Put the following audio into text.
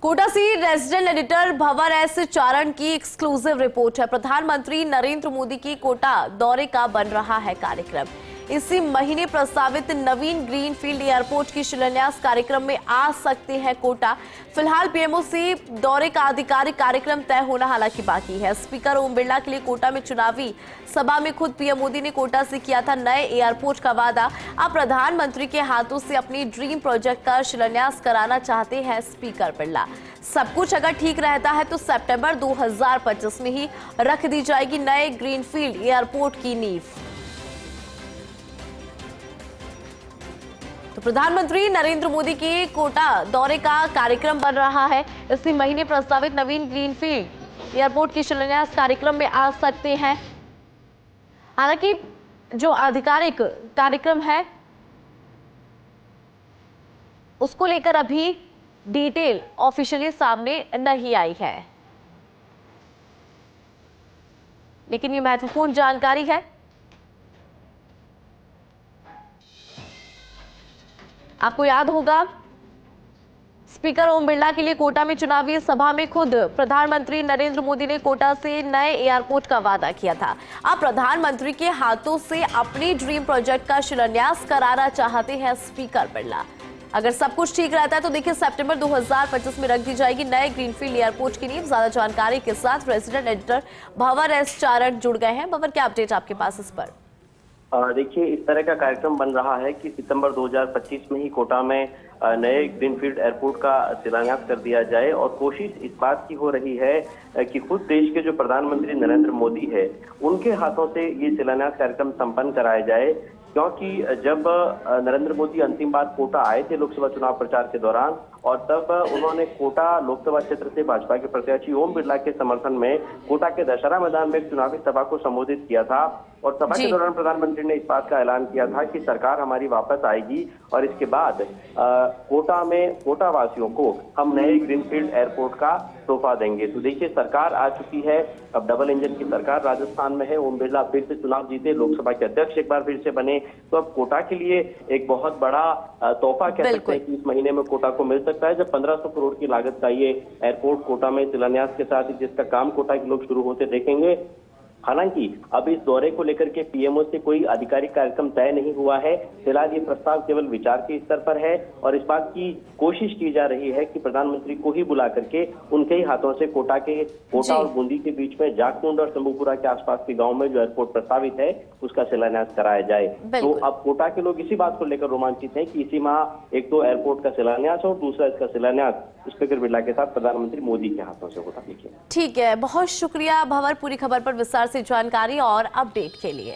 कोटा से resident editor भंवर S चारण की exclusive report है। प्रधानमंत्री नरेंद्र मोदी की कोटा दौरे का बन रहा है कार्यक्रम। इसी महीने प्रस्तावित नवीन ग्रीनफील्ड एयरपोर्ट की शिलान्यास कार्यक्रम में आ सकते हैं कोटा। फिलहाल पीएमओ से दौरे का आधिकारिक कार्यक्रम तय होना हालांकि बाकी है। स्पीकर ओम बिरला के लिए कोटा में चुनावी सभा में खुद पीएम मोदी ने कोटा से किया था नए एयरपोर्ट का वादा। अब प्रधानमंत्री के हाथों से अपनी ड्रीम प्रोजेक्ट का शिलान्यास कराना चाहते हैं स्पीकर बिरला। सब कुछ अगर ठीक रहता है तो सितंबर 2025 में ही रख दी जाएगी नए ग्रीनफील्ड एयरपोर्ट की नींव। तो प्रधानमंत्री नरेंद्र मोदी के कोटा दौरे का कार्यक्रम बन रहा है। इसी महीने प्रस्तावित नवीन ग्रीनफील्ड एयरपोर्ट की शिलान्यास कार्यक्रम में आ सकते हैं। हालांकि जो आधिकारिक कार्यक्रम है उसको लेकर अभी डिटेल ऑफिशियली सामने नहीं आई है, लेकिन ये महत्वपूर्ण जानकारी है। आपको याद होगा स्पीकर ओम बिरला के लिए कोटा में चुनावी सभा में खुद प्रधानमंत्री नरेंद्र मोदी ने कोटा से नए एयरपोर्ट का वादा किया था। अब प्रधानमंत्री के हाथों से अपनी ड्रीम प्रोजेक्ट का शिलान्यास कराना चाहते हैं स्पीकर बिरला। अगर सब कुछ ठीक रहता है तो देखिए सितंबर 2025 में रख दी जाएगी नए ग्रीनफील्ड एयरपोर्ट की नींव। ज्यादा जानकारी के साथ रेजिडेंट एडिटर भंवर एस चारण जुड़ गए हैं। भंवर, क्या अपडेट आपके पास इस पर? देखिए, इस तरह का कार्यक्रम बन रहा है कि सितंबर 2025 में ही कोटा में नए ग्रीनफील्ड एयरपोर्ट का शिलान्यास कर दिया जाए। और कोशिश इस बात की हो रही है कि खुद देश के जो प्रधानमंत्री नरेंद्र मोदी है उनके हाथों से ये शिलान्यास कार्यक्रम संपन्न कराया जाए, क्योंकि जब नरेंद्र मोदी अंतिम बार कोटा आए थे लोकसभा चुनाव प्रचार के दौरान, और तब उन्होंने कोटा लोकसभा क्षेत्र से भाजपा के प्रत्याशी ओम बिरला के समर्थन में कोटा के दशहरा मैदान में एक चुनावी सभा को संबोधित किया था। और सभा के दौरान प्रधानमंत्री ने इस बात का ऐलान किया था कि सरकार हमारी वापस आएगी और इसके बाद कोटा में कोटा वासियों को हम नए ग्रीनफील्ड एयरपोर्ट का तोहफा देंगे। तो देखिए, सरकार आ चुकी है, अब डबल इंजन की सरकार राजस्थान में है। ओम बिरला फिर से चुनाव जीते, लोकसभा के अध्यक्ष एक बार फिर से बने, तो अब कोटा के लिए एक बहुत बड़ा तोहफा कह सकते हैं कि इस महीने में कोटा को मिल सकता है, जब 1500 करोड़ की लागत का ये एयरपोर्ट कोटा में शिलान्यास के साथ जिसका काम कोटा के लोग शुरू होते देखेंगे। हालांकि अब इस दौरे को लेकर के पीएमओ से कोई आधिकारिक कार्यक्रम तय नहीं हुआ है। फिलहाल ये प्रस्ताव केवल विचार के स्तर पर है और इस बात की कोशिश की जा रही है कि प्रधानमंत्री को ही बुला करके उनके ही हाथों से कोटा और बूंदी के बीच में जाखकुंड और शंभूपुरा के आसपास के गांव में जो एयरपोर्ट प्रस्तावित है उसका शिलान्यास कराया जाए। तो अब कोटा के लोग इसी बात को लेकर रोमांचित हैं कि इसी माह एक तो एयरपोर्ट का शिलान्यास और दूसरा इसका शिलान्यास स्पीकर बिरला के साथ प्रधानमंत्री मोदी के हाथों से होता। देखिए, ठीक है, बहुत शुक्रिया भंवर पूरी खबर पर विस्तार से जानकारी और अपडेट के लिए।